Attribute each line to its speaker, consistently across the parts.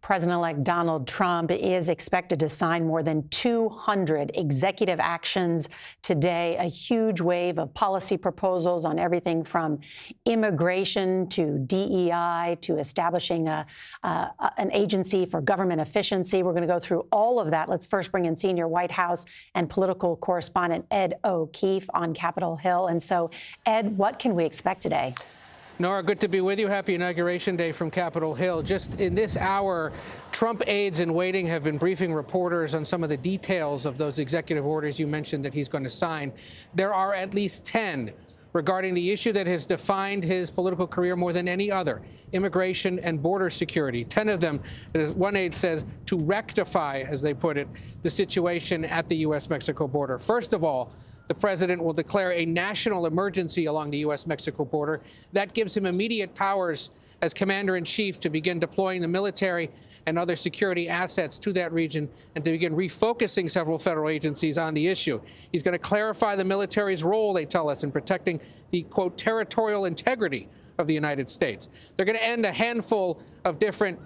Speaker 1: President-elect Donald Trump is expected to sign more than 200 executive actions today, a huge wave of policy proposals on everything from immigration to DEI to establishing an agency for government efficiency. We're going to go through all of that. Let's first bring in senior White House and political correspondent Ed O'Keefe on Capitol Hill. And so, Ed, what can we expect today?
Speaker 2: Nora, good to be with you. Happy Inauguration Day from Capitol Hill. Just in this hour, Trump aides in waiting have been briefing reporters on some of the details of those executive orders you mentioned that he's going to sign. There are at least 10 regarding the issue that has defined his political career more than any other, immigration and border security. 10 of them, as one aide says, to rectify, as they put it, the situation at the U.S.-Mexico border. First of all, the president will declare a national emergency along the U.S.-Mexico border. That gives him immediate powers as commander-in-chief to begin deploying the military and other security assets to that region and to begin refocusing several federal agencies on the issue. He's going to clarify the military's role, they tell us, in protecting the, quote, territorial integrity of the United States. They're going to end a handful of different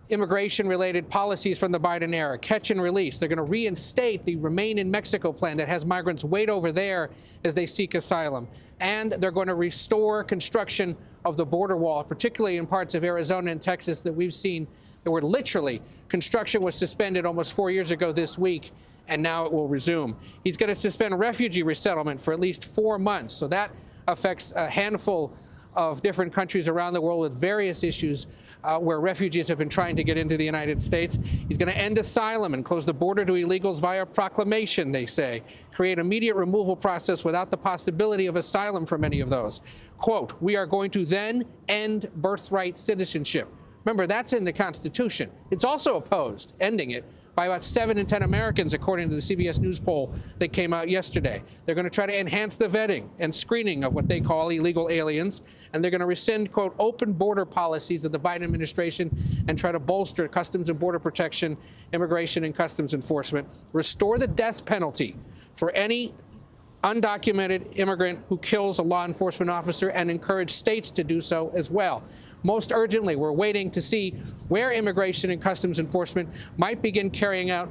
Speaker 2: immigration-related policies from the Biden era, catch and release. They're going to reinstate the Remain in Mexico plan that has migrants wait over there as they seek asylum. And they're going to restore construction of the border wall, particularly in parts of Arizona and Texas that we've seen that were literally, construction was suspended almost 4 years ago this week, and now it will resume. He's going to suspend refugee resettlement for at least 4 months. So that affects a handful of different countries around the world with various issues where refugees have been trying to get into the United States. He's going to end asylum and close the border to illegals via proclamation, they say. Create immediate removal process without the possibility of asylum for many of those. Quote, we are going to then end birthright citizenship. Remember, that's in the Constitution. It's also opposed, ending it, by about 7 in 10 Americans, according to the CBS News poll that came out yesterday. They're going to try to enhance the vetting and screening of what they call illegal aliens, and they're going to rescind, quote, open border policies of the Biden administration and try to bolster customs and border protection, immigration and customs enforcement, restore the death penalty for any undocumented immigrant who kills a law enforcement officer and encourage states to do so as well. Most urgently, we're waiting to see where immigration and customs enforcement might begin carrying out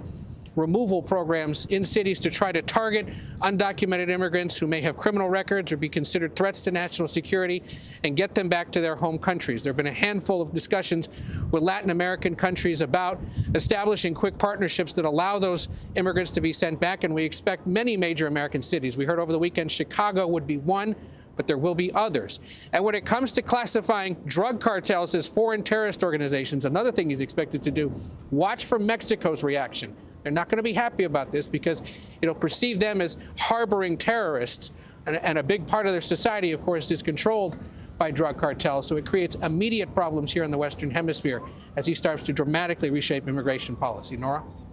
Speaker 2: removal programs in cities to try to target undocumented immigrants who may have criminal records or be considered threats to national security and get them back to their home countries. There have been a handful of discussions with Latin American countries about establishing quick partnerships that allow those immigrants to be sent back, and we expect many major American cities. We heard over the weekend Chicago would be one, but there will be others. And when it comes to classifying drug cartels as foreign terrorist organizations, another thing he's expected to do, watch for Mexico's reaction. They're not going to be happy about this because it'll perceive them as harboring terrorists. And a big part of their society, of course, is controlled by drug cartels. So it creates immediate problems here in the Western Hemisphere as he starts to dramatically reshape immigration policy. Nora?